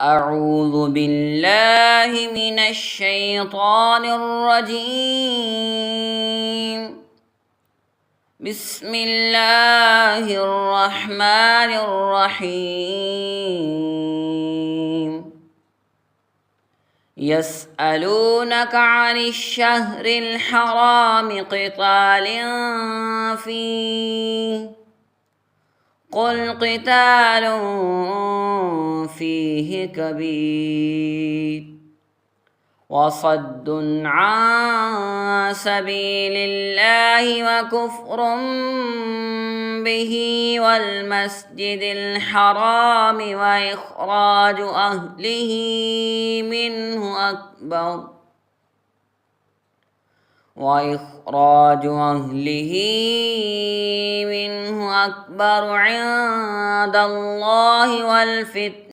أعوذ بالله من الشيطان الرجيم. بسم الله الرحمن الرحيم. يسألونك عن الشهر الحرام قتال فيه قل قتال فيه كبير وصد عن سبيل الله وكفر به والمسجد الحرام وإخراج أهله منه أكبر عند الله والفتنة